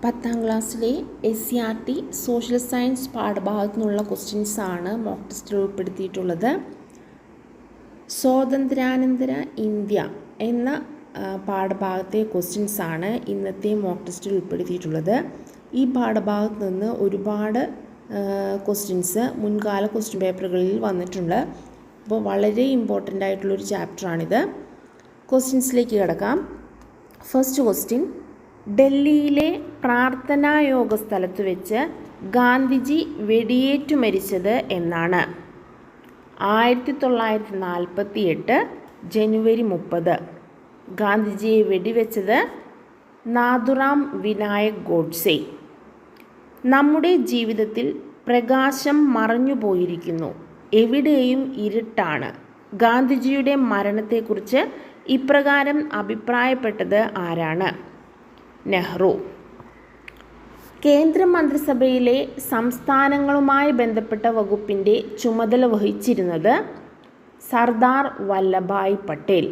10ാം ക്ലാസ്സിലെ SCERT social science പാഠഭാഗത്തു നിന്നുള്ള ക്വസ്റ്റ്യൻസാണ് mock ടെസ്റ്റിൽ ഉൾപ്പെടുത്തിയിട്ടുള്ളത്. സ്വാതന്ത്ര്യാനന്തര ഇന്ത്യ എന്ന പാഠഭാഗത്തെ ക്വസ്റ്റ്യൻസാണ് ഇന്നത്തെ മോക്ക് ടെസ്റ്റിൽ ഉൾപ്പെടുത്തിയിട്ടുള്ളത്. ഈ പാഠഭാഗത്ത് നിന്ന് ഒരുപാട് ക്വസ്റ്റ്യൻസ് മുൻകാല ക്വസ്റ്റ്യൻ പേപ്പറുകളിൽ വന്നിട്ടുണ്ട്. അപ്പോൾ വളരെ ഇമ്പോർട്ടൻ്റ് ആയിട്ടുള്ളൊരു ചാപ്റ്ററാണിത്. ക്വസ്റ്റ്യൻസിലേക്ക് കിടക്കാം. ഫസ്റ്റ് ക്വസ്റ്റ്യൻ, ഡൽഹിയിലെ പ്രാർത്ഥനായോഗ സ്ഥലത്ത് വെച്ച് ഗാന്ധിജി വെടിയേറ്റു മരിച്ചത് എന്നാണ്? 1948 ജനുവരി 30. ഗാന്ധിജിയെ വെടിവെച്ചത് നാഥുറാം വിനായക് ഗോഡ്സെ. നമ്മുടെ ജീവിതത്തിൽ പ്രകാശം മറഞ്ഞുപോയിരിക്കുന്നു, എവിടെയും ഇരുട്ടാണ്. ഗാന്ധിജിയുടെ മരണത്തെക്കുറിച്ച് ഇപ്രകാരം അഭിപ്രായപ്പെട്ടത് ആരാണ്? നെഹ്റു. കേന്ദ്രമന്ത്രിസഭയിലെ സംസ്ഥാനങ്ങളുമായി ബന്ധപ്പെട്ട വകുപ്പിൻ്റെ ചുമതല വഹിച്ചിരുന്നത് സർദാർ വല്ലഭായ് പട്ടേൽ.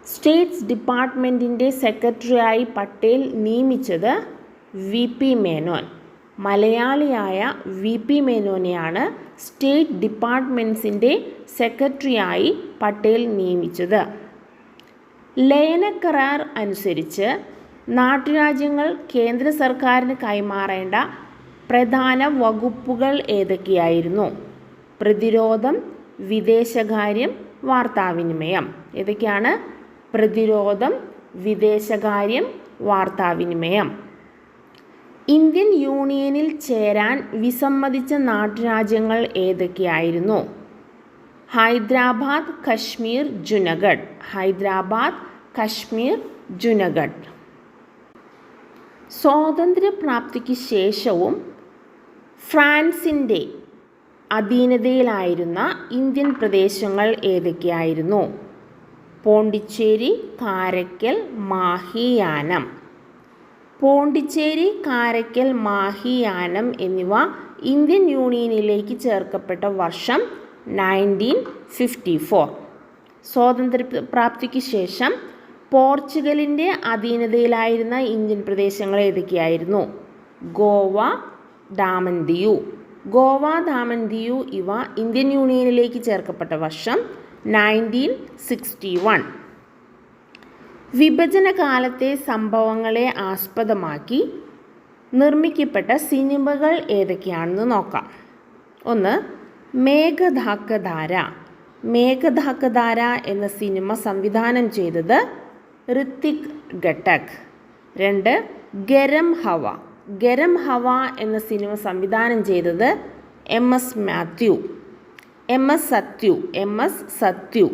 സ്റ്റേറ്റ്സ് ഡിപ്പാർട്ട്മെൻറ്റിൻ്റെ സെക്രട്ടറിയായി പട്ടേൽ നിയമിച്ചത് VP മേനോൻ. മലയാളിയായ VP മേനോനെയാണ് സ്റ്റേറ്റ് ഡിപ്പാർട്ട്മെൻറ്റ്സിൻ്റെ സെക്രട്ടറിയായി പട്ടേൽ നിയമിച്ചത്. ലയന കരാർ അനുസരിച്ച് നാട്ടുരാജ്യങ്ങൾ കേന്ദ്ര സർക്കാരിന് കൈമാറേണ്ട പ്രധാന വകുപ്പുകൾ ഏതൊക്കെയായിരുന്നു? പ്രതിരോധം, വിദേശകാര്യം, വാർത്താവിനിമയം. ഏതൊക്കെയാണ്? പ്രതിരോധം, വിദേശകാര്യം, വാർത്താവിനിമയം. ഇന്ത്യൻ യൂണിയനിൽ ചേരാൻ വിസമ്മതിച്ച നാട്ടുരാജ്യങ്ങൾ ഏതൊക്കെയായിരുന്നു? ഹൈദരാബാദ്, കശ്മീർ, ജുനഗഡ്. ഹൈദരാബാദ്, കശ്മീർ, ജുനഗഡ്. സ്വാതന്ത്ര്യപ്രാപ്തിക്ക് ശേഷവും ഫ്രാൻസിൻ്റെ അധീനതയിലായിരുന്ന ഇന്ത്യൻ പ്രദേശങ്ങൾ ഏതൊക്കെയായിരുന്നു? പോണ്ടിച്ചേരി, കാരയ്ക്കൽ, മാഹി, യാനം. പോണ്ടിച്ചേരി, കാരയ്ക്കൽ, മാഹി, യാനം എന്നിവ ഇന്ത്യൻ യൂണിയനിലേക്ക് ചേർക്കപ്പെട്ട വർഷം 1954. സ്വാതന്ത്ര്യപ്രാപ്തിക്ക് ശേഷം പോർച്ചുഗലിൻ്റെ അധീനതയിലായിരുന്ന ഇന്ത്യൻ പ്രദേശങ്ങൾ ഏതൊക്കെയായിരുന്നു? ഗോവ, ദാമൻ ദിയു. ഗോവ, ദാമൻ ദിയു ഇവ ഇന്ത്യൻ യൂണിയനിലേക്ക് ചേർക്കപ്പെട്ട വർഷം 1961. വിഭജന കാലത്തെ സംഭവങ്ങളെ ആസ്പദമാക്കി നിർമ്മിക്കപ്പെട്ട സിനിമകൾ ഏതൊക്കെയാണെന്ന് നോക്കാം. ഒന്ന്, മേഘധാക്കധാര. മേഘധാക്കധാര എന്ന സിനിമ സംവിധാനം ചെയ്തത് ഋത്വിക് ഘട്ടക്. 2, ഗരം ഹവ. ഗരം ഹവ എന്ന സിനിമ സംവിധാനം ചെയ്തത് MS സത്യു.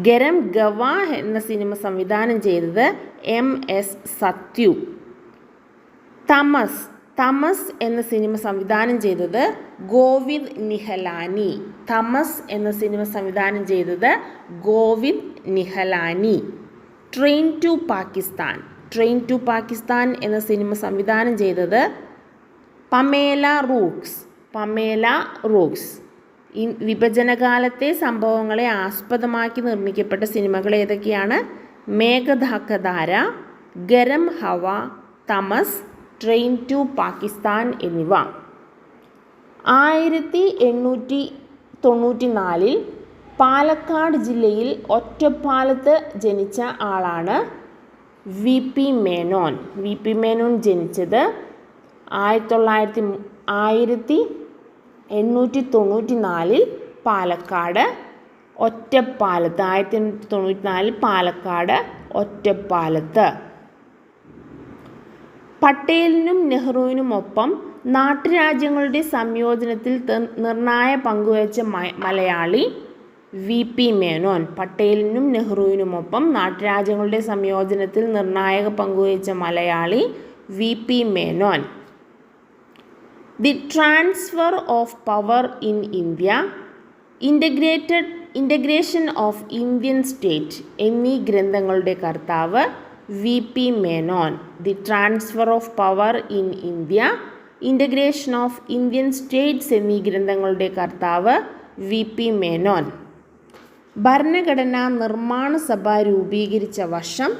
ഗരം ഗവ എന്ന സിനിമ സംവിധാനം ചെയ്തത് MS സത്യു. തമസ് എന്ന സിനിമ സംവിധാനം ചെയ്തത് ഗോവിന്ദ് നിഹലാനി. തമസ് എന്ന സിനിമ സംവിധാനം ചെയ്തത് Govind Nihalani. Train to Pakistan. Train to Pakistan എന്ന സിനിമ സംവിധാനം ചെയ്തത് പമേല റൂക്സ്. വിഭജനകാലത്തെ സംഭവങ്ങളെ ആസ്പദമാക്കി നിർമ്മിക്കപ്പെട്ട സിനിമകൾ ഏതൊക്കെയാണ്? മേഘധാക്കധാര, ഗരം ഹവ, തമസ്, ട്രെയിൻ ടു പാകിസ്ഥാൻ എന്നിവ. 1894 പാലക്കാട് ജില്ലയിൽ ഒറ്റപ്പാലത്ത് ജനിച്ച ആളാണ് VP മേനോൻ. VP മേനോൻ ജനിച്ചത് 1894 പാലക്കാട് ഒറ്റപ്പാലത്ത്. 1894 പാലക്കാട് ഒറ്റപ്പാലത്ത്. പട്ടേലിനും നെഹ്റുവിനുമൊപ്പം നാട്ടുരാജ്യങ്ങളുടെ സംയോജനത്തിൽ നിർണായ പങ്കുവച്ച മലയാളി VP മേനോൻ. പട്ടേലിനും നെഹ്റുവിനുമൊപ്പം നാട്ടുരാജ്യങ്ങളുടെ സംയോജനത്തിൽ നിർണായക പങ്കുവച്ച Malayali VP Menon. The transfer of power in India, integration of Indian state എന്നീ ഗ്രന്ഥങ്ങളുടെ കർത്താവ് VP Menon. The transfer of power in India, integration of Indian States എന്നീ ഗ്രന്ഥങ്ങളുടെ കർത്താവ് VP മേനോൻ. ഭരണഘടനാ നിർമ്മാണ സഭ രൂപീകരിച്ച വർഷം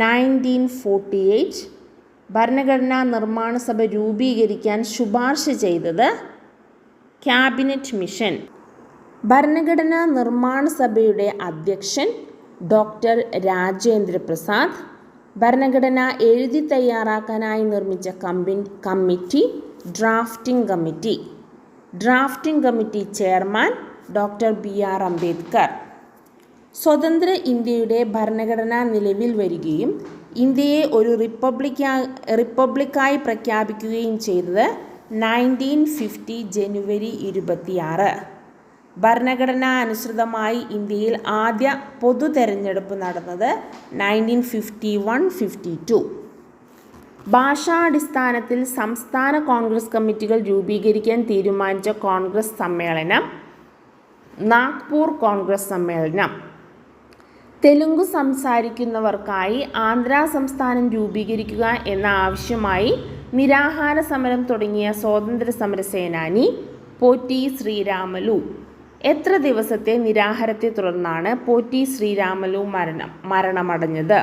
1948 ഭരണഘടനാ നിർമ്മാണ സഭ രൂപീകരിക്കാൻ ശുപാർശ ചെയ്തത് ക്യാബിനറ്റ് മിഷൻ. ഭരണഘടനാ നിർമ്മാണ സഭയുടെ അധ്യക്ഷൻ ഡോക്ടർ രാജേന്ദ്ര പ്രസാദ്. ഭരണഘടന എഴുതി തയ്യാറാക്കാനായി നിർമ്മിച്ച committee drafting committee. Drafting committee chairman doctor BR Ambedkar. സ്വതന്ത്ര ഇന്ത്യയുടെ ഭരണഘടന നിലവിൽ വരികയും ഇന്ത്യയെ ഒരു റിപ്പബ്ലിക്കായി പ്രഖ്യാപിക്കുകയും ചെയ്തത് 1950 ജനുവരി 26. ഭരണഘടന അനുസൃതമായി ഇന്ത്യയിൽ ആദ്യ പൊതു തെരഞ്ഞെടുപ്പ് നടന്നത് 1951-52. ഭാഷാടിസ്ഥാനത്തിൽ സംസ്ഥാന കോൺഗ്രസ് കമ്മിറ്റികൾ രൂപീകരിക്കാൻ തീരുമാനിച്ച കോൺഗ്രസ് സമ്മേളനം നാഗ്പൂർ കോൺഗ്രസ് സമ്മേളനം. തെലുങ്ക് സംസാരിക്കുന്നവർക്കായി ആന്ധ്ര സംസ്ഥാനം രൂപീകരിക്കുക എന്ന ആവശ്യമായി നിരാഹാര സമരം തുടങ്ങിയ സ്വാതന്ത്ര്യ സമര സേനാനി പോറ്റി ശ്രീരാമലു. എത്ര ദിവസത്തെ നിരാഹാരത്തെ തുടർന്നാണ് പോറ്റി ശ്രീരാമലു മരണമടഞ്ഞത്?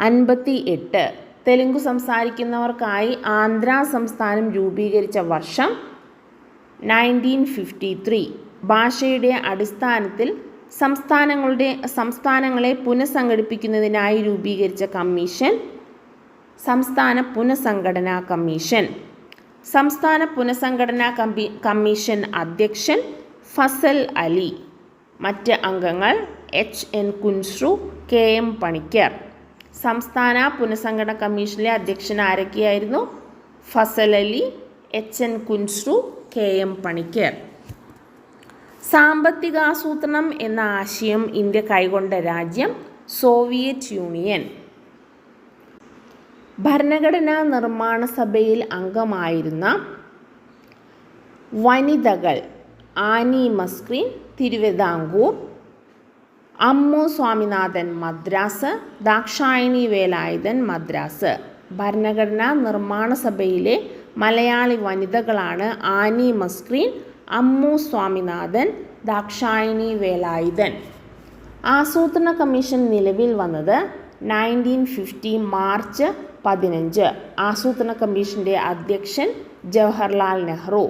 58. തെലുങ്ക് സംസാരിക്കുന്നവർക്കായി ആന്ധ്ര സംസ്ഥാനം രൂപീകരിച്ച വർഷം 1953. ഭാഷയുടെ അടിസ്ഥാനത്തിൽ സംസ്ഥാനങ്ങളെ പുനഃസംഘടിപ്പിക്കുന്നതിനായി രൂപീകരിച്ച കമ്മീഷൻ സംസ്ഥാന പുനഃസംഘടനാ കമ്മീഷൻ. സംസ്ഥാന പുനഃസംഘടനാ കമ്മീഷൻ അധ്യക്ഷൻ ഫസൽ അലി. മറ്റ് അംഗങ്ങൾ HN കുൻസ്രു, KM പണിക്കർ. സംസ്ഥാന പുനഃസംഘടനാ കമ്മീഷനിലെ അധ്യക്ഷൻ ആരൊക്കെയായിരുന്നു? Fasal Ali, HN Kunzru, KM Panicker. സാമ്പത്തികാസൂത്രണം എന്ന ആശയം ഇന്ത്യ കൈക്കൊണ്ട രാജ്യം സോവിയറ്റ് യൂണിയൻ. ഭരണഘടനാ നിർമ്മാണ സഭയിൽ അംഗമായിരുന്ന വനിതകൾ ആനി മസ്ക്രീൻ തിരുവിതാംകൂർ, അമ്മു സ്വാമിനാഥൻ മദ്രാസ്, ദാക്ഷായണി വേലായുധൻ മദ്രാസ്. ഭരണഘടനാ നിർമ്മാണ സഭയിലെ മലയാളി വനിതകളാണ് ആനി മസ്ക്രീൻ, അമ്മു സ്വാമിനാഥൻ, ദാക്ഷായണി വേലായുധൻ. ആസൂത്രണ കമ്മീഷൻ നിലവിൽ വന്നത് 1950 മാർച്ച് 15. ആസൂത്രണ കമ്മീഷൻ്റെ അധ്യക്ഷൻ ജവഹർലാൽ നെഹ്റു.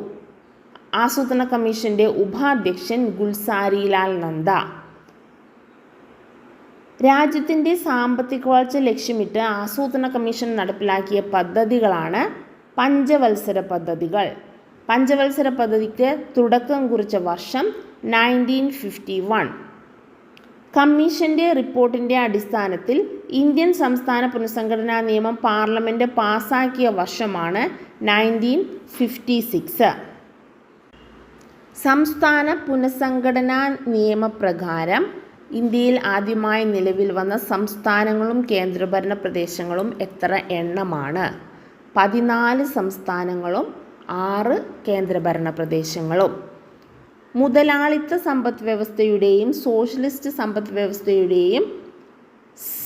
ആസൂത്രണ കമ്മീഷൻ്റെ ഉപാധ്യക്ഷൻ ഗുൽസാരിലാൽ നന്ദ. രാജ്യത്തിൻ്റെ സാമ്പത്തിക വളർച്ച ലക്ഷ്യമിട്ട് ആസൂത്രണ കമ്മീഷൻ നടപ്പിലാക്കിയ പദ്ധതികളാണ് പഞ്ചവത്സര പദ്ധതികൾ. പഞ്ചവത്സര പദ്ധതിക്ക് തുടക്കം കുറിച്ച വർഷം 1951. കമ്മീഷന്റെ റിപ്പോർട്ടിൻ്റെ അടിസ്ഥാനത്തിൽ ഇന്ത്യൻ സംസ്ഥാന പുനഃസംഘടനാ നിയമം പാർലമെൻറ്റ് പാസാക്കിയ വർഷമാണ് 1956. സംസ്ഥാന പുനഃസംഘടനാ നിയമപ്രകാരം ഇന്ത്യയിൽ ആദ്യമായി നിലവിൽ വന്ന സംസ്ഥാനങ്ങളും കേന്ദ്രഭരണ പ്രദേശങ്ങളും എത്ര എണ്ണമാണ്? 14 സംസ്ഥാനങ്ങളും 6 കേന്ദ്രഭരണ പ്രദേശങ്ങളും. മുതലാളിത്ത സമ്പദ് വ്യവസ്ഥയുടെയും സോഷ്യലിസ്റ്റ് സമ്പദ് വ്യവസ്ഥയുടെയും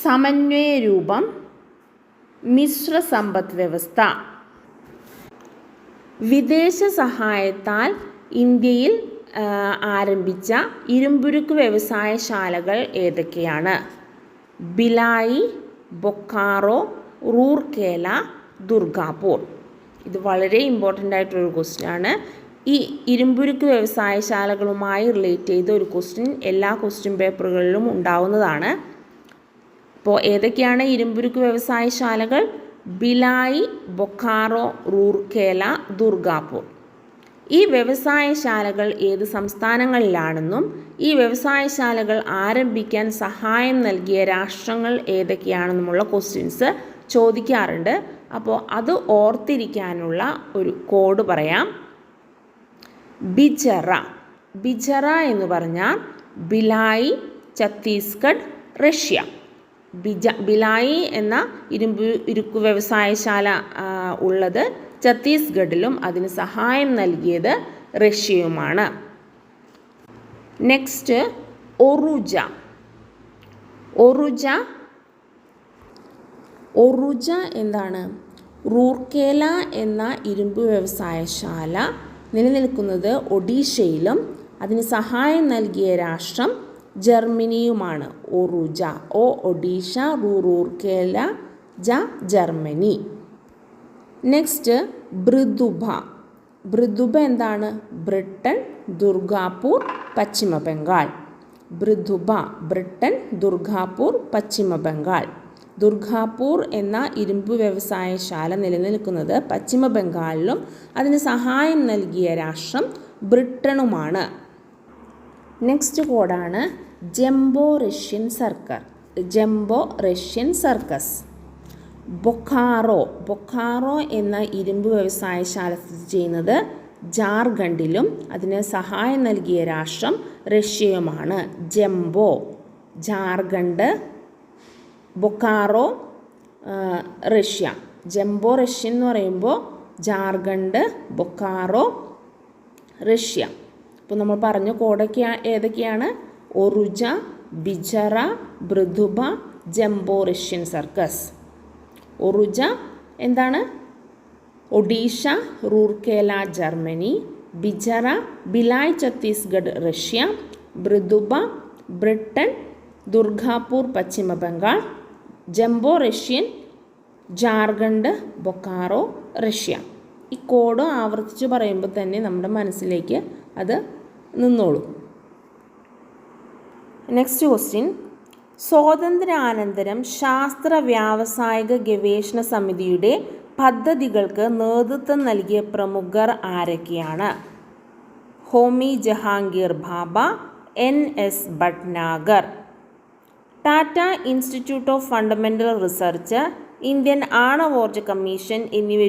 സമന്വയ രൂപം മിശ്ര സമ്പദ് വ്യവസ്ഥ. വിദേശ സഹായത്താൽ ഇന്ത്യയിൽ ആരംഭിച്ച ഇരുമ്പുരുക്ക് വ്യവസായശാലകൾ ഏതൊക്കെയാണ്? ഭിലായി, ബൊക്കാറോ, റൂർക്കേല, ദുർഗാപൂർ. ഇത് വളരെ ഇമ്പോർട്ടൻ്റ് ആയിട്ടൊരു ക്വസ്റ്റ്യൻ ആണ്. ഈ ഇരുമ്പുരുക്ക് വ്യവസായശാലകളുമായി റിലേറ്റ് ചെയ്ത ഒരു ക്വസ്റ്റ്യൻ എല്ലാ ക്വസ്റ്റ്യൻ പേപ്പറുകളിലും ഉണ്ടാവുന്നതാണ്. അപ്പോൾ ഏതൊക്കെയാണ് ഇരുമ്പുരുക്ക് വ്യവസായശാലകൾ? ഭിലായി, ബൊക്കാറോ, റൂർക്കേല, ദുർഗാപൂർ. ഈ വ്യവസായശാലകൾ ഏത് സംസ്ഥാനങ്ങളിലാണെന്നും ഈ വ്യവസായശാലകൾ ആരംഭിക്കാൻ സഹായം നൽകിയ രാഷ്ട്രങ്ങൾ ഏതൊക്കെയാണെന്നുമുള്ള ക്വസ്റ്റ്യൻസ് ചോദിക്കാറുണ്ട്. അപ്പോൾ അത് ഓർത്തിരിക്കാനുള്ള ഒരു കോഡ് പറയാം. ബിജറ. ബിജറ എന്ന് പറഞ്ഞാൽ ഭിലായി, ഛത്തീസ്ഗഡ്, റഷ്യ. ഭിലായി എന്ന ഇരുമ്പുരുക്ക് വ്യവസായശാല ഉള്ളത് ഛത്തീസ്ഗഡിലും അതിന് സഹായം നൽകിയത് റഷ്യയുമാണ്. നെക്സ്റ്റ് ഒറുജ. ഒറുജ എന്താണ്? റൂർക്കേല എന്ന ഇരുമ്പ് വ്യവസായശാല നിലനിൽക്കുന്നത് ഒഡീഷയിലും അതിന് സഹായം നൽകിയ രാഷ്ട്രം ജർമ്മനിയുമാണ്. ഒറുജ. ഒഡീഷ, റൂർക്കേല, ജർമ്മനി. നെക്സ്റ്റ് ബൃദുബ. ബൃദുബ എന്താണ്? ബ്രിട്ടൻ, ദുർഗാപൂർ, പശ്ചിമ ബംഗാൾ. ബൃദുബ ബ്രിട്ടൻ, ദുർഗാപൂർ, പശ്ചിമ ബംഗാൾ. ദുർഗാപൂർ എന്ന ഇരുമ്പ് വ്യവസായശാല നിലനിൽക്കുന്നത് പശ്ചിമ ബംഗാളിലും അതിന് സഹായം നൽകിയ രാഷ്ട്രം ബ്രിട്ടനുമാണ്. നെക്സ്റ്റ് കോഡാണ് ജംബോ റഷ്യൻ സർക്കസ്. ബൊക്കാറോ എന്ന ഇരുമ്പ് വ്യവസായശാല സ്ഥിതി ചെയ്യുന്നത് ജാർഖണ്ഡിലും അതിന് സഹായം നൽകിയ രാഷ്ട്രം റഷ്യയുമാണ്. Jumbo, Jharkhand, Bokaro, Russia. Jumbo Russian എന്ന് പറയുമ്പോൾ ജാർഖണ്ഡ്, ബൊക്കാറോ, റഷ്യ. അപ്പോൾ നമ്മൾ പറഞ്ഞ കോഡൊക്കെ ഏതൊക്കെയാണ്? ഒറുജ, ബിജറ, ബൃദുബ, ജംബോ റഷ്യൻ സർക്കസ്. ഒറുജ എന്താണ്? ഒഡീഷ, റൂർക്കേല, ജർമ്മനി. ബിജറ, ഭിലായ്, ഛത്തീസ്ഗഡ്, റഷ്യ. ബൃദുബ, ബ്രിട്ടൻ, ദുർഗാപൂർ, പശ്ചിമ Bengal. Jumbo Russian, Jharkhand, Bokaro, Russia. ഈ കോഡ് ആവർത്തിച്ച് പറയുമ്പോൾ തന്നെ നമ്മുടെ മനസ്സിലേക്ക് അത് നിന്നോളൂ. Next question. സ്വാതന്ത്ര്യാനന്തരം ശാസ്ത്ര വ്യാവസായിക ഗവേഷണ സമിതിയുടെ പദ്ധതികൾക്ക് നേതൃത്വം നൽകിയ പ്രമുഖർ ആരൊക്കെയാണ്? Homi Jahangir Bhabha, NS Bhatnagar. Tata Institute of Fundamental Research, Indian ആണവോർജ കമ്മീഷൻ എന്നിവ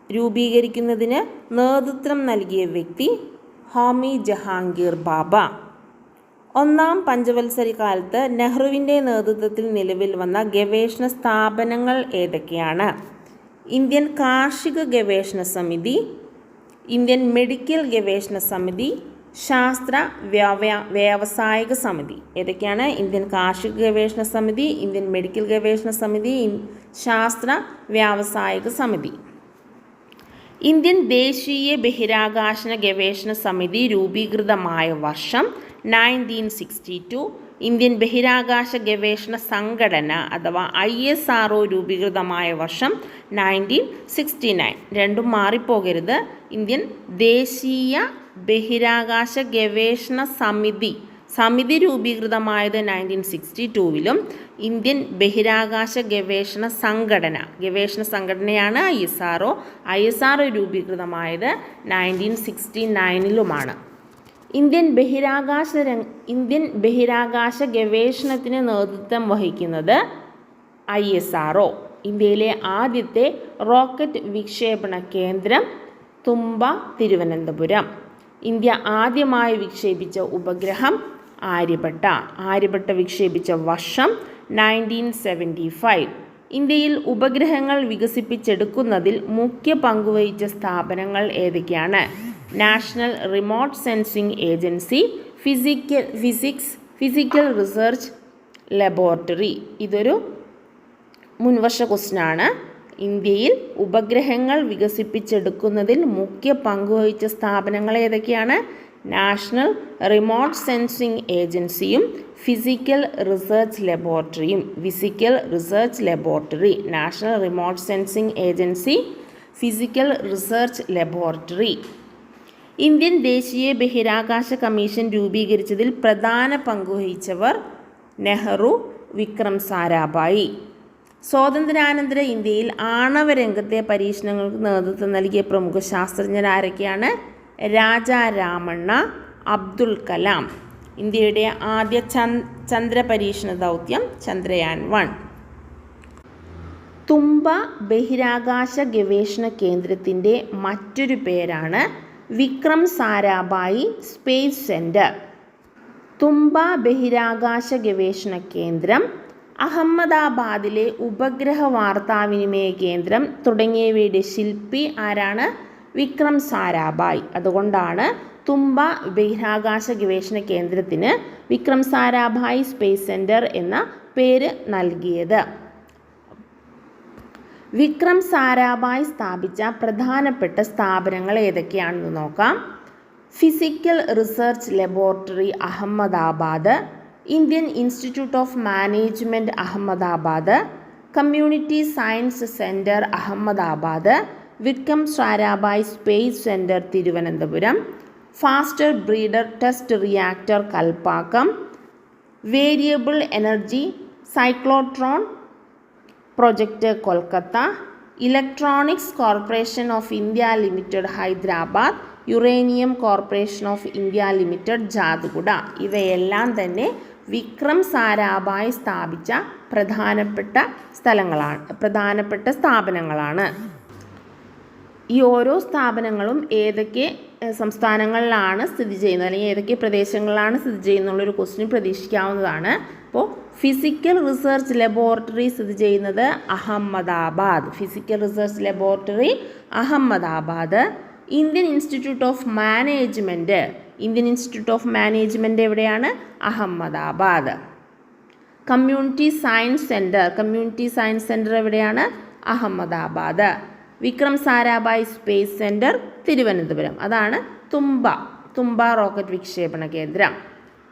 രൂപീകരിക്കുന്നതിന് നേതൃത്വം നൽകിയ വ്യക്തി ഹോമി ജഹാംഗീർ ഭാഭ. ഒന്നാം പഞ്ചവത്സരകാലത്ത് നെഹ്റുവിൻ്റെ നേതൃത്വത്തിൽ നിലവിൽ വന്ന ഗവേഷണ സ്ഥാപനങ്ങൾ ഏതൊക്കെയാണ്? ഇന്ത്യൻ കാർഷിക ഗവേഷണ സമിതി, ഇന്ത്യൻ മെഡിക്കൽ ഗവേഷണ സമിതി, ശാസ്ത്ര വ്യാവസായിക സമിതി. ഏതൊക്കെയാണ്? ഇന്ത്യൻ കാർഷിക ഗവേഷണ സമിതി, ഇന്ത്യൻ മെഡിക്കൽ ഗവേഷണ സമിതി, ശാസ്ത്ര വ്യാവസായിക സമിതി. ഇന്ത്യൻ ദേശീയ ബഹിരാകാശ ഗവേഷണ സമിതി രൂപീകൃതമായ വർഷം 1962. ഇന്ത്യൻ ബഹിരാകാശ ഗവേഷണ സംഘടന അഥവാ ISRO രൂപീകൃതമായ വർഷം 1969. രണ്ടും മാറിപ്പോകരുത്. ഇന്ത്യൻ ദേശീയ ബഹിരാകാശ ഗവേഷണ സമിതി രൂപീകൃതമായത് 1962 ഇന്ത്യൻ ബഹിരാകാശ ഗവേഷണ സംഘടനയാണ് ISRO രൂപീകൃതമായത് 1969. ഇന്ത്യൻ ബഹിരാകാശ ഗവേഷണത്തിന് നേതൃത്വം വഹിക്കുന്നത് ISRO. ഇന്ത്യയിലെ ആദ്യത്തെ റോക്കറ്റ് വിക്ഷേപണ കേന്ദ്രം തുമ്പ, തിരുവനന്തപുരം. ഇന്ത്യ ആദ്യമായി വിക്ഷേപിച്ച ഉപഗ്രഹം ആര്യഭട്ട വിക്ഷേപിച്ച വർഷം 1975. ഇന്ത്യയിൽ ഉപഗ്രഹങ്ങൾ വികസിപ്പിച്ചെടുക്കുന്നതിൽ മുഖ്യ പങ്കുവഹിച്ച സ്ഥാപനങ്ങൾ ഏതൊക്കെയാണ്? National Remote Sensing Agency, Physical research laboratory. ഇതൊരു മുൻവർഷ ക്വസ്റ്റ്യനാണ്. ഇന്ത്യയിൽ ഉപഗ്രഹങ്ങൾ വികസിപ്പിച്ചെടുക്കുന്നതിൽ മുഖ്യ പങ്കുവഹിച്ച സ്ഥാപനങ്ങൾ ഏതൊക്കെയാണ്? നാഷണൽ റിമോട്ട് സെൻസിംഗ് ഏജൻസിയും Physical research Laboratory. National Remote Sensing Agency, Physical research Laboratory. Indian ദേശീയ ബഹിരാകാശ കമ്മീഷൻ രൂപീകരിച്ചതിൽ പ്രധാന പങ്കുവഹിച്ചവർ നെഹ്റു, വിക്രം സാരാഭായി. സ്വാതന്ത്ര്യാനന്തര ഇന്ത്യയിൽ ആണവ രംഗത്തെ പരീക്ഷണങ്ങൾക്ക് നേതൃത്വം നൽകിയ പ്രമുഖ ശാസ്ത്രജ്ഞർ ആരൊക്കെയാണ്? രാജാ രാമണ്ണ, അബ്ദുൽ കലാം. ഇന്ത്യയുടെ ആദ്യ ചന്ദ്രപരീക്ഷണ ദൗത്യം ചന്ദ്രയാൻ 1. തുമ്പ ബഹിരാകാശ ഗവേഷണ കേന്ദ്രത്തിൻ്റെ മറ്റൊരു പേരാണ് വിക്രം സാരാഭായി സ്പേസ് സെൻറ്റർ. തുമ്പ ബഹിരാകാശ ഗവേഷണ കേന്ദ്രം, അഹമ്മദാബാദിലെ ഉപഗ്രഹ വാർത്താവിനിമയ കേന്ദ്രം തുടങ്ങിയവയുടെ ശില്പി ആരാണ്? വിക്രം സാരാഭായ്. അതുകൊണ്ടാണ് തുമ്പ ബഹിരാകാശ ഗവേഷണ കേന്ദ്രത്തിന് വിക്രം സാരാഭായ് സ്പേസ് സെൻറ്റർ എന്ന പേര് നൽകിയത്. വിക്രം സാരാഭായ് സ്ഥാപിച്ച പ്രധാനപ്പെട്ട സ്ഥാപനങ്ങൾ ഏതൊക്കെയാണെന്ന് നോക്കാം. Physical research laboratory Ahmedabad, Indian institute of management Ahmedabad, community science centre Ahmedabad, Vikram Sarabhai space centre Thiruvananthapuram, faster breeder test reactor Kalpakkam, variable energy cyclotron project Kolkata, electronics corporation of India limited Hyderabad, uranium corporation of India limited Jaduguda. ഇവയെല്ലാം തന്നെ വിക്രം സാരാഭായ് സ്ഥാപിച്ച പ്രധാനപ്പെട്ട സ്ഥാപനങ്ങളാണ്. ഈ ഓരോ സ്ഥാപനങ്ങളും ഏതൊക്കെ സംസ്ഥാനങ്ങളിലാണ് സ്ഥിതി ചെയ്യുന്നത് അല്ലെങ്കിൽ ഏതൊക്കെ പ്രദേശങ്ങളിലാണ് സ്ഥിതി ചെയ്യുന്നുള്ളൊരു ക്വസ്റ്റ്യൻ പ്രതീക്ഷിക്കാവുന്നതാണ്. അപ്പോൾ ഫിസിക്കൽ റിസർച്ച് ലബോറട്ടറി സ്ഥിതി ചെയ്യുന്നത് Ahmedabad. Physical research laboratory Ahmedabad. Indian institute of Management എവിടെയാണ്? അഹമ്മദാബാദ്. കമ്മ്യൂണിറ്റി സയൻസ് സെൻറ്റർ എവിടെയാണ്? അഹമ്മദാബാദ്. Vikram Sarabhai space centre Thiruvananthapuram. അതാണ് തുമ്പ റോക്കറ്റ് വിക്ഷേപണ കേന്ദ്രം.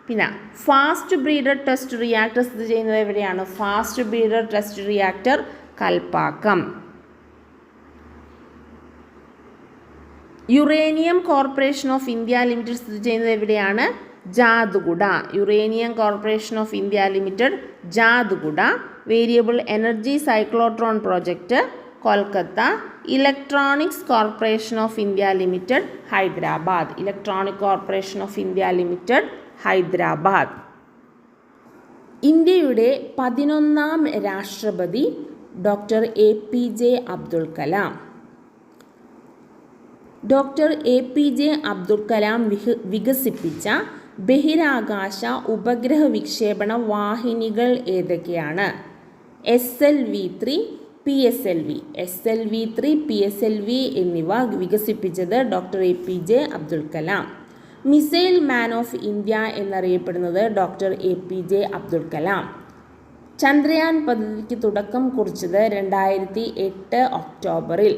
പിന്നെ ഫാസ്റ്റ് ബ്രീഡർ ടെസ്റ്റ് റിയാക്ടർ സ്ഥിതി ചെയ്യുന്നത് എവിടെയാണ്? Fast breeder test reactor Kalpakkam. Uranium corporation of India limited സ്ഥിതി ചെയ്യുന്നത് എവിടെയാണ്? Jaduguda. Uranium corporation of India limited Jaduguda. Variable energy cyclotron project Kolkata. Electronics corporation of India limited Hyderabad. ഇന്ത്യയുടെ 11ാം രാഷ്ട്രപതി doctor APJ Abdul Kalam. Doctor APJ Abdul Kalam വികസിപ്പിച്ച ബഹിരാകാശ ഉപഗ്രഹ വിക്ഷേപണ വാഹിനികൾ ഏതൊക്കെയാണ്? SLV-3, PSLV എന്നിവ വികസിപ്പിച്ചത് doctor APJ Abdul Kalam. Missile man of India എന്നറിയപ്പെടുന്നത് ഡോക്ടർ APJ അബ്ദുൽ കലാം. ചന്ദ്രയാൻ പദ്ധതിക്ക് തുടക്കം കുറിച്ചത് 2008 ഒക്ടോബറിൽ.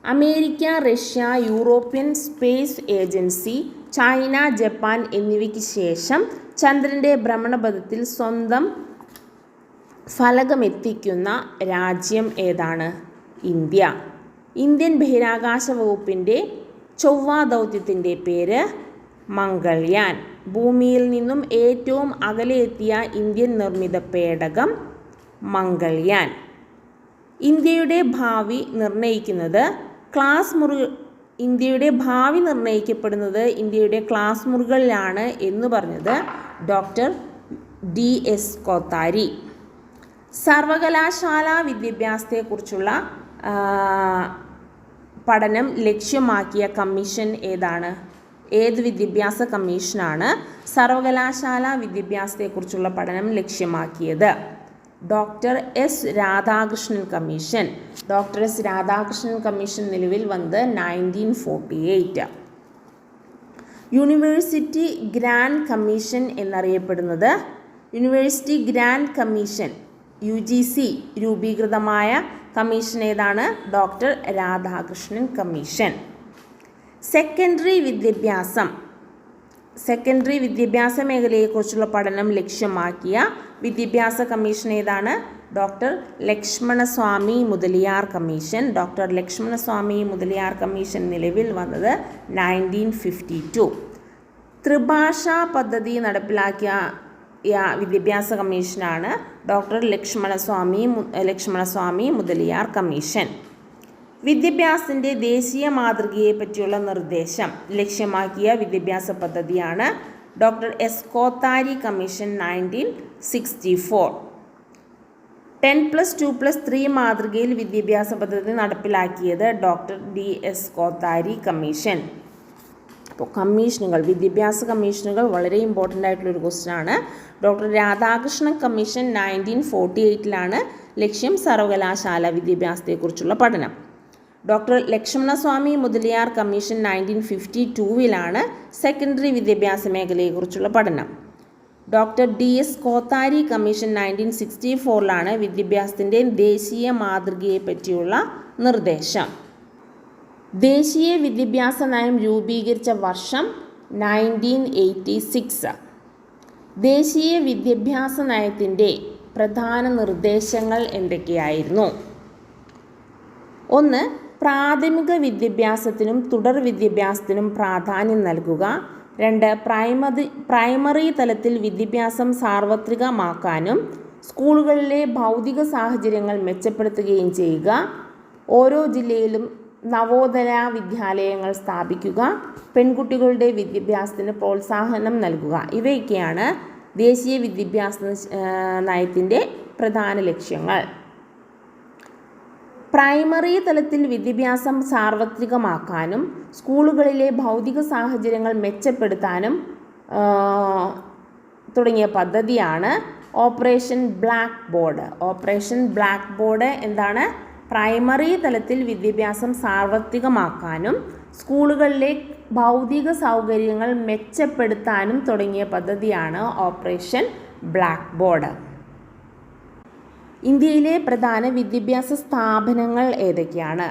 America, Russia, European space agency, China, Japan എന്നിവയ്ക്ക് ശേഷം ചന്ദ്രൻ്റെ ഭ്രമണപഥത്തിൽ സ്വന്തം ഫലകമെത്തിക്കുന്ന രാജ്യം ഏതാണ്? ഇന്ത്യ. ഇന്ത്യൻ ബഹിരാകാശ വകുപ്പിൻ്റെ ചൊവ്വ ദൗത്യത്തിൻ്റെ പേര് മംഗൾയാൻ. ഭൂമിയിൽ നിന്നും ഏറ്റവും അകലെ എത്തിയ ഇന്ത്യൻ നിർമ്മിത പേടകം മംഗൾയാൻ. ഇന്ത്യയുടെ ഭാവി നിർണ്ണയിക്കപ്പെടുന്നത് ഇന്ത്യയുടെ ക്ലാസ് മുറികളിലാണ് എന്ന് പറഞ്ഞത് ഡോക്ടർ DS കോത്താരി. സർവകലാശാല വിദ്യാഭ്യാസത്തെക്കുറിച്ചുള്ള പഠനം ലക്ഷ്യമാക്കിയ കമ്മീഷൻ ഏതാണ്? ഏത് വിദ്യാഭ്യാസ കമ്മീഷനാണ് സർവകലാശാല വിദ്യാഭ്യാസത്തെക്കുറിച്ചുള്ള പഠനം ലക്ഷ്യമാക്കിയത്? Doctor S Radhakrishnan commission. Doctor S Radhakrishnan commission നിലവിൽ വന്നത് 1948. യൂണിവേഴ്സിറ്റി ഗ്രാൻഡ് കമ്മീഷൻ എന്നറിയപ്പെടുന്നത് യൂണിവേഴ്സിറ്റി ഗ്രാൻഡ് കമ്മീഷൻ UGC രൂപീകൃതമായ കമ്മീഷൻ ഏതാണ്? Doctor Radhakrishnan commission. സെക്കൻഡറി വിദ്യാഭ്യാസ മേഖലയെക്കുറിച്ചുള്ള പഠനം ലക്ഷ്യമാക്കിയ വിദ്യാഭ്യാസ കമ്മീഷൻ ഏതാണ്? Doctor Lakshmanaswami Mudaliar commission. Doctor Lakshmanaswami Mudaliar commission നിലവിൽ വന്നത് 1952. ത്രിഭാഷാ പദ്ധതി നടപ്പിലാക്കിയ വിദ്യാഭ്യാസ കമ്മീഷനാണ് ഡോക്ടർ ലക്ഷ്മണസ്വാമി മുതലിയാർ കമ്മീഷൻ. വിദ്യാഭ്യാസത്തിൻ്റെ ദേശീയ മാതൃകയെ പറ്റിയുള്ള നിർദ്ദേശം ലക്ഷ്യമാക്കിയ വിദ്യാഭ്യാസ പദ്ധതിയാണ് ഡോക്ടർ S കോത്താരി കമ്മീഷൻ 1964. 10+2+3 മാതൃകയിൽ വിദ്യാഭ്യാസ പദ്ധതി നടപ്പിലാക്കിയത് ഡോക്ടർ DS കോത്താരി കമ്മീഷൻ. അപ്പോൾ വിദ്യാഭ്യാസ കമ്മീഷനുകൾ വളരെ ഇമ്പോർട്ടൻ്റ് ആയിട്ടുള്ളൊരു ക്വസ്റ്റ്യനാണ്. ഡോക്ടർ രാധാകൃഷ്ണൻ കമ്മീഷൻ 1948 ലക്ഷ്യം സർവകലാശാല വിദ്യാഭ്യാസത്തെക്കുറിച്ചുള്ള പഠനം. Doctor Lakshmanaswami Mudaliar commission 1952 secondary വിദ്യാഭ്യാസ മേഖലയെക്കുറിച്ചുള്ള പഠനം. ഡോക്ടർ DS കോത്താരി കമ്മീഷൻ 1964 വിദ്യാഭ്യാസത്തിൻ്റെ ദേശീയ മാതൃകയെ പറ്റിയുള്ള നിർദ്ദേശം. ദേശീയ വിദ്യാഭ്യാസ നയം രൂപീകരിച്ച വർഷം 1986. ദേശീയ വിദ്യാഭ്യാസ നയത്തിൻ്റെ പ്രധാന നിർദ്ദേശങ്ങൾ എന്തൊക്കെയായിരുന്നു? 1. പ്രാഥമിക വിദ്യാഭ്യാസത്തിനും തുടർ വിദ്യാഭ്യാസത്തിനും പ്രാധാന്യം നൽകുക. 2. പ്രൈമറി തലത്തിൽ വിദ്യാഭ്യാസം സാർവത്രികമാക്കാനും സ്കൂളുകളിലെ ഭൗതിക സാഹചര്യങ്ങൾ മെച്ചപ്പെടുത്തുകയും ചെയ്യുക. ഓരോ ജില്ലയിലും നവോദയ വിദ്യാലയങ്ങൾ സ്ഥാപിക്കുക. പെൺകുട്ടികളുടെ വിദ്യാഭ്യാസത്തിന് പ്രോത്സാഹനം നൽകുക. ഇവയൊക്കെയാണ് ദേശീയ വിദ്യാഭ്യാസ നയത്തിൻ്റെ പ്രധാന ലക്ഷ്യങ്ങൾ. പ്രൈമറി തലത്തിൽ വിദ്യാഭ്യാസം സാർവത്രികമാക്കാനും സ്കൂളുകളിലെ ഭൗതിക സാഹചര്യങ്ങൾ മെച്ചപ്പെടുത്താനും തുടങ്ങിയ പദ്ധതിയാണ് operation black board. Operation black board എന്താണ്? പ്രൈമറി തലത്തിൽ വിദ്യാഭ്യാസം സാർവത്രികമാക്കാനും സ്കൂളുകളിലെ ഭൗതിക സൗകര്യങ്ങൾ മെച്ചപ്പെടുത്താനും തുടങ്ങിയ പദ്ധതിയാണ് ഓപ്പറേഷൻ ബ്ലാക്ക് ബോർഡ്. ഇന്ത്യയിലെ പ്രധാന വിദ്യാഭ്യാസ സ്ഥാപനങ്ങൾ ഏതൊക്കെയാണ്?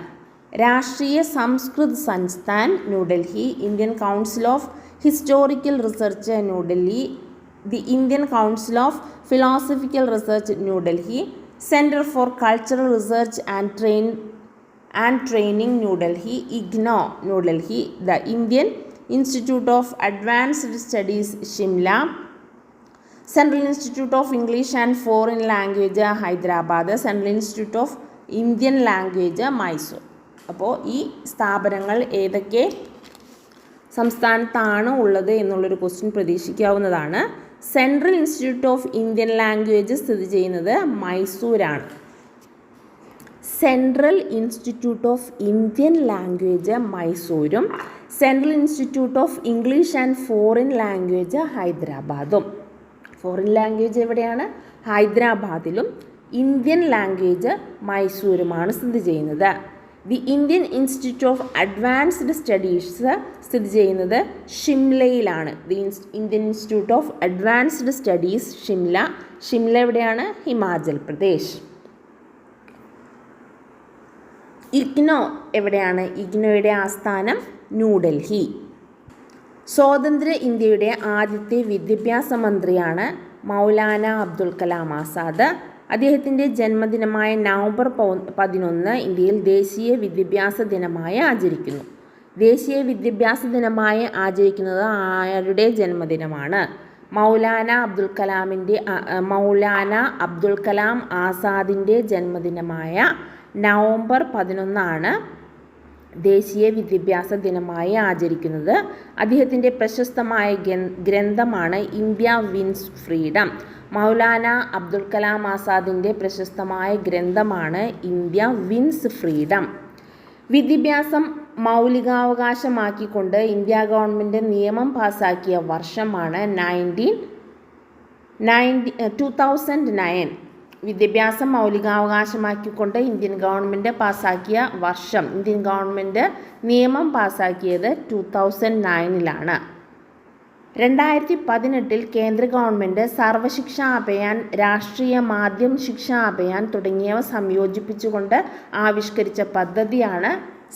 Rashtriya Sanskrit Sansthan New Delhi, Indian Council of Historical Research New Delhi, the Indian Council of Philosophical Research New Delhi, Centre for Cultural Research and Training New Delhi, IGNOU New Delhi, the Indian institute of Advanced Studies Shimla, Central Institute of English and Foreign Language Hyderabad, Central Institute of Indian Language Mysore. അപ്പോൾ ഈ സ്ഥാപനങ്ങൾ ഏതൊക്കെ സംസ്ഥാനത്താണ് ഉള്ളത് എന്നുള്ളൊരു question പ്രതീക്ഷിക്കാവുന്നതാണ്. Central Institute of Indian Language സ്ഥിതി ചെയ്യുന്നത് മൈസൂരാണ്. Central Institute of Indian Language മൈസൂരും Central Institute of English and Foreign Language ഹൈദരാബാദും. ഫോറിൻ ലാംഗ്വേജ് എവിടെയാണ്? ഹൈദരാബാദിലും ഇന്ത്യൻ ലാംഗ്വേജ് മൈസൂരുമാണ് സ്ഥിതി ചെയ്യുന്നത്. The Indian institute of Advanced Studies സ്ഥിതി ചെയ്യുന്നത് ഷിംലയിലാണ്. The Indian institute of Advanced Studies Shimla. Shimla എവിടെയാണ്? ഹിമാചൽ പ്രദേശ്. ഇഗ്നോ എവിടെയാണ്? ഇഗ്നോയുടെ ആസ്ഥാനം ന്യൂഡൽഹി. സ്വതന്ത്ര ഇന്ത്യയുടെ ആദ്യത്തെ വിദ്യാഭ്യാസ മന്ത്രിയാണ് മൗലാന അബ്ദുൽ കലാം ആസാദ്. അദ്ദേഹത്തിൻ്റെ ജന്മദിനമായ നവംബർ 11 ഇന്ത്യയിൽ ദേശീയ വിദ്യാഭ്യാസ ദിനമായി ആചരിക്കുന്നു. ദേശീയ വിദ്യാഭ്യാസ ദിനമായി ആചരിക്കുന്നത് ആരുടെ ജന്മദിനമാണ്? മൗലാന അബ്ദുൽ കലാം ആസാദിൻ്റെ ജന്മദിനമായ നവംബർ 11 ദേശീയ വിദ്യാഭ്യാസ ദിനമായി ആചരിക്കുന്നത്. അദ്ദേഹത്തിൻ്റെ പ്രശസ്തമായ ഗ്രന്ഥമാണ് India wins freedom. Maulana Abdul Kalam ആസാദിൻ്റെ പ്രശസ്തമായ ഗ്രന്ഥമാണ് ഇന്ത്യ വിൻസ് ഫ്രീഡം. വിദ്യാഭ്യാസം മൗലികാവകാശമാക്കിക്കൊണ്ട് ഇന്ത്യ ഗവൺമെൻറ് നിയമം പാസാക്കിയ വർഷമാണ് 2009. വിദ്യാഭ്യാസം മൗലികാവകാശമാക്കിക്കൊണ്ട് ഇന്ത്യൻ ഗവൺമെൻറ് പാസാക്കിയ വർഷം, ഇന്ത്യൻ ഗവൺമെൻറ് നിയമം പാസാക്കിയത് 2009 2018 കേന്ദ്ര ഗവൺമെൻറ് സർവശിക്ഷാ അഭിയാൻ, രാഷ്ട്രീയ മാധ്യമ ശിക്ഷാ അഭിയാൻ തുടങ്ങിയവ സംയോജിപ്പിച്ചുകൊണ്ട് ആവിഷ്കരിച്ച പദ്ധതിയാണ്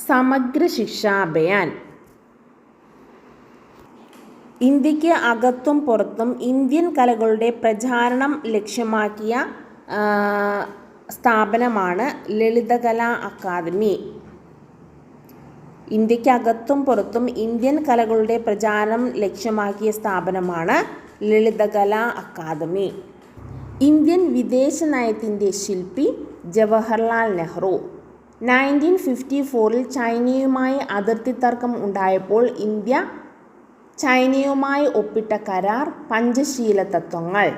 സമഗ്ര ശിക്ഷാ അഭിയാൻ. ഇന്ത്യക്ക് അകത്തും പുറത്തും ഇന്ത്യൻ കലകളുടെ പ്രചാരണം ലക്ഷ്യമാക്കിയ സ്ഥാപനമാണ് ലളിതകലാ അക്കാദമി. ഇന്ത്യക്ക് അകത്തും പുറത്തും ഇന്ത്യൻ കലകളുടെ പ്രചാരണം ലക്ഷ്യമാക്കിയ സ്ഥാപനമാണ് ലളിതകലാ അക്കാദമി. ഇന്ത്യൻ വിദേശ നയത്തിൻ്റെ ശില്പി ജവഹർലാൽ നെഹ്റു. 1954 ചൈനയുമായി അതിർത്തി തർക്കം ഉണ്ടായപ്പോൾ ഇന്ത്യ ചൈനയുമായി ഒപ്പിട്ട കരാർ പഞ്ചശീല തത്വങ്ങൾ.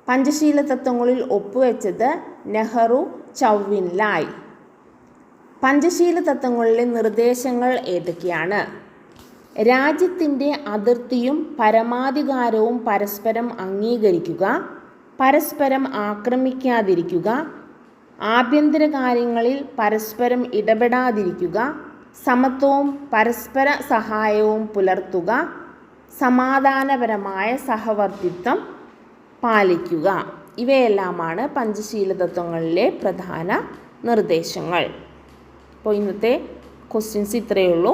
പഞ്ചശീല തത്വങ്ങളിൽ ഒപ്പുവെച്ചത് നെഹ്റു, ചൗവിൻലായ്. പഞ്ചശീല തത്വങ്ങളിലെ നിർദ്ദേശങ്ങൾ ഏതൊക്കെയാണ്? രാജ്യത്തിൻ്റെ അതിർത്തിയും പരമാധികാരവും പരസ്പരം അംഗീകരിക്കുക, പരസ്പരം ആക്രമിക്കാതിരിക്കുക, ആഭ്യന്തര കാര്യങ്ങളിൽ പരസ്പരം ഇടപെടാതിരിക്കുക, സമത്വവും പരസ്പര സഹായവും പുലർത്തുക, സമാധാനപരമായ സഹവർത്തിത്വം പാലിക്കുക. ഇവയെല്ലാമാണ് പഞ്ചശീല തത്വങ്ങളിലെ പ്രധാന നിർദ്ദേശങ്ങൾ. അപ്പോൾ ഇന്നത്തെ ക്വസ്റ്റ്യൻസ് ഇത്രയേ ഉള്ളൂ.